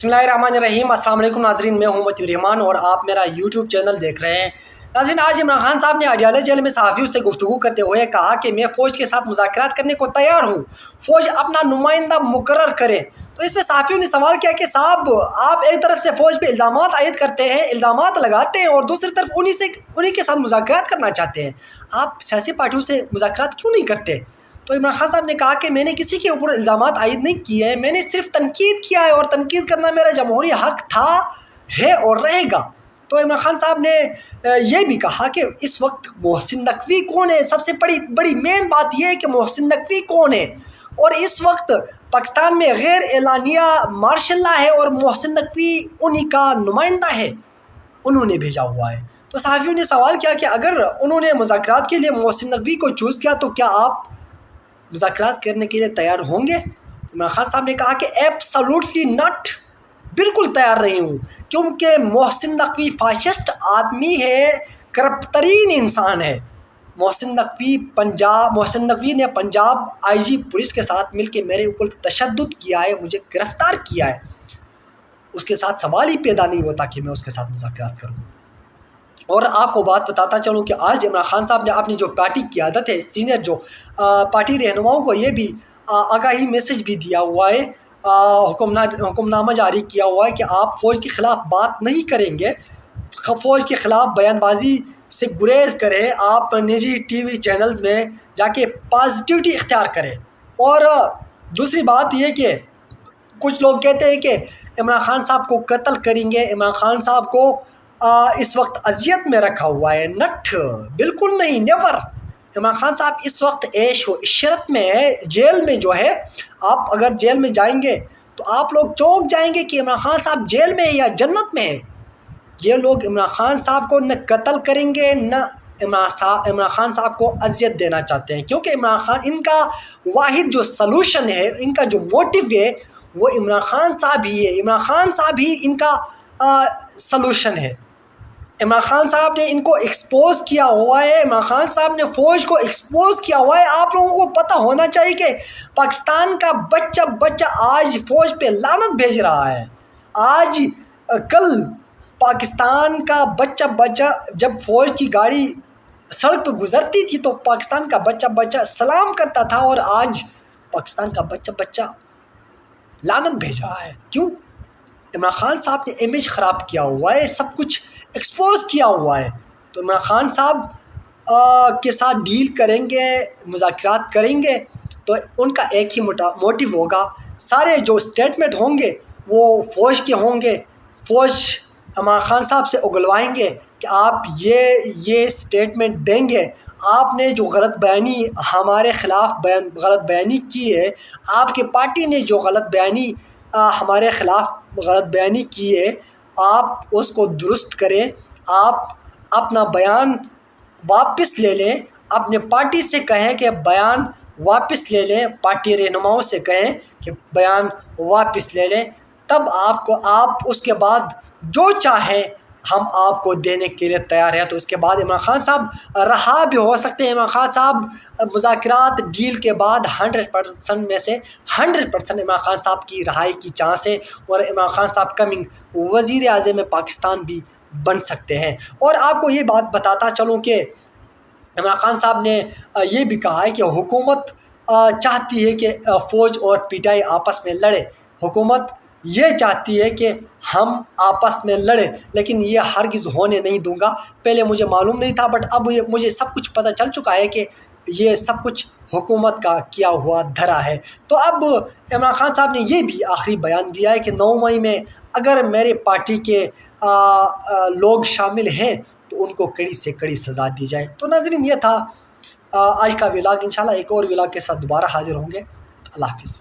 बिस्मिल्लाहिर्रहमानिर्रहीम। अस्सलाम वालेकुम नाज़रीन, मैं हूं मतीउर रहमान और आप मेरा यूट्यूब चैनल देख रहे हैं। नाज़रीन, आज इमरान खान साहब ने अडियाला जेल में सहाफ़ियों से गुफ्तगू करते हुए कहा कि मैं फ़ौज के साथ मुज़ाकरात करने को तैयार हूं, फ़ौज अपना नुमाइंदा मुकर्रर करे। तो इस पर सहाफ़ियों ने सवाल किया कि साहब, आप एक तरफ से फ़ौज पे इल्ज़ामात आयद करते हैं, इल्ज़ामात लगाते हैं और दूसरी तरफ उन्हीं के साथ मुज़ाकरात करना चाहते हैं, आप सियासी पार्टियों से मुज़ाकरात क्यों नहीं करते? तो इमरान खान साहब ने कहा कि मैंने किसी के ऊपर इल्ज़ामात आयद नहीं किए हैं, मैंने सिर्फ तनकीद किया है और तनकीद करना मेरा जमहूरी हक़ था, है और रहेगा। तो इमरान खान साहब ने ये भी कहा कि इस वक्त मोहसिन नकवी कौन है। सबसे बड़ी मेन बात यह है कि मोहसिन नकवी कौन है, और इस वक्त पाकिस्तान में गैर एलानिया मार्शल लॉ है और मोहसिन नकवी उन्हीं का नुमाइंदा है, उन्होंने भेजा हुआ है। तो सहाफ़ियों ने सवाल किया कि अगर उन्होंने मुज़ाकरात के लिए मोहसिन नकवी को चूज़ किया तो क्या आप मुज़ाकरात करने के लिए तैयार होंगे? इमरान खान साहब ने कहा कि एब्सोल्युटली नॉट, बिल्कुल तैयार नहीं हूँ, क्योंकि मोहसिन नकवी फाशिस्ट आदमी है, करप्ट तरीन इंसान है। मोहसिन नकवी ने पंजाब आईजी पुलिस के साथ मिलकर मेरे ऊपर तशद्दुद किया है, मुझे गिरफ्तार किया है। उसके साथ सवाल ही पैदा नहीं होता कि मैं उसके साथ मुज़ाकरात करूँ। और आपको बात बताता चलूँ कि आज इमरान खान साहब ने अपनी जो पार्टी की आदत है, सीनियर जो पार्टी रहनुमाओं को ये भी आगाही मैसेज भी दिया हुआ है, हुक्मनामा जारी किया हुआ है कि आप फ़ौज के ख़िलाफ़ बात नहीं करेंगे, फ़ौज के ख़िलाफ़ बयानबाजी से गुरेज करें, आप निजी टीवी चैनल्स में जाके पॉजिटिविटी इख्तियार करें। और दूसरी बात ये कि कुछ लोग कहते हैं कि इमरान खान साहब को कत्ल करेंगे, इमरान खान साहब को इस वक्त अजियत में रखा हुआ है। नट, बिल्कुल नहीं, नेवर। इमरान खान साहब इस वक्त ऐश व इशरत में है, जेल में जो है। आप अगर जेल में जाएंगे तो आप लोग चौंक जाएंगे कि इमरान खान साहब जेल में है या जन्नत में है। ये लोग इमरान खान साहब को न कत्ल करेंगे, न इमरान खान साहब को अजियत देना चाहते हैं, क्योंकि इमरान खान, इनका वाहिद जो सलूशन है, इनका जो मोटिव है, वो इमरान खान साहब ही है। इमरान खान साहब ही इनका सलूशन है। इमरान खान साहब ने इनको एक्सपोज किया हुआ है, इमरान खान साहब ने फ़ौज को एक्सपोज किया हुआ है। आप लोगों को पता होना चाहिए कि पाकिस्तान का बच्चा आज फ़ौज पे लानत भेज रहा है। आज कल पाकिस्तान का बच्चा जब फ़ौज की गाड़ी सड़क पर गुजरती थी तो पाकिस्तान का बच्चा सलाम करता था, और आज पाकिस्तान का बच्चा लानत भेज रहा है। क्यों? इमरान खान साहब ने इमेज ख़राब किया हुआ है, सब कुछ एक्सपोज किया हुआ है। तो इमरान खान साहब के साथ डील करेंगे, मुज़ाकरात करेंगे तो उनका एक ही मोटिव होगा। सारे जो स्टेटमेंट होंगे वो फ़ौज के होंगे। फ़ौज इमरान खान साहब से उगलवाएंगे कि आप ये स्टेटमेंट देंगे, आपने जो गलत बयानी हमारे ख़िलाफ़ गलत बयानी की है, आपकी पार्टी ने जो गलत बयानी हमारे ख़िलाफ़ गलत बयानी की है, आप उसको दुरुस्त करें, आप अपना बयान वापस ले लें, अपने पार्टी से कहें कि बयान वापस ले लें, पार्टी रहनुमाओं से कहें कि बयान वापस ले लें। तब आप उसके बाद जो चाहें हम आपको देने के लिए तैयार हैं। तो उसके बाद इमरान खान साहब रहा भी हो सकते हैं। इमरान खान साहब मुज़ाकरात डील के बाद 100% में से 100% इमरान खान साहब की रहाई की चांस है, और इमरान खान साहब कमिंग वज़ीर आज़म पाकिस्तान भी बन सकते हैं। और आपको ये बात बताता चलूँ कि इमरान खान साहब ने ये भी कहा है कि हुकूमत चाहती है कि फ़ौज और पीटीआई आपस में लड़े। हुकूमत ये चाहती है कि हम आपस में लड़ें, लेकिन ये हरगिज़ होने नहीं दूंगा। पहले मुझे मालूम नहीं था, बट अब मुझे सब कुछ पता चल चुका है कि ये सब कुछ हुकूमत का किया हुआ धरा है। तो अब इमरान खान साहब ने ये भी आखिरी बयान दिया है कि 9 मई में अगर मेरे पार्टी के लोग शामिल हैं तो उनको कड़ी से कड़ी सज़ा दी जाए। तो नाज़रीन, ये था आज का व्लॉग। इंशाल्लाह एक और व्लॉग के साथ दोबारा हाजिर होंगे। अल्लाह हाफ़िज़।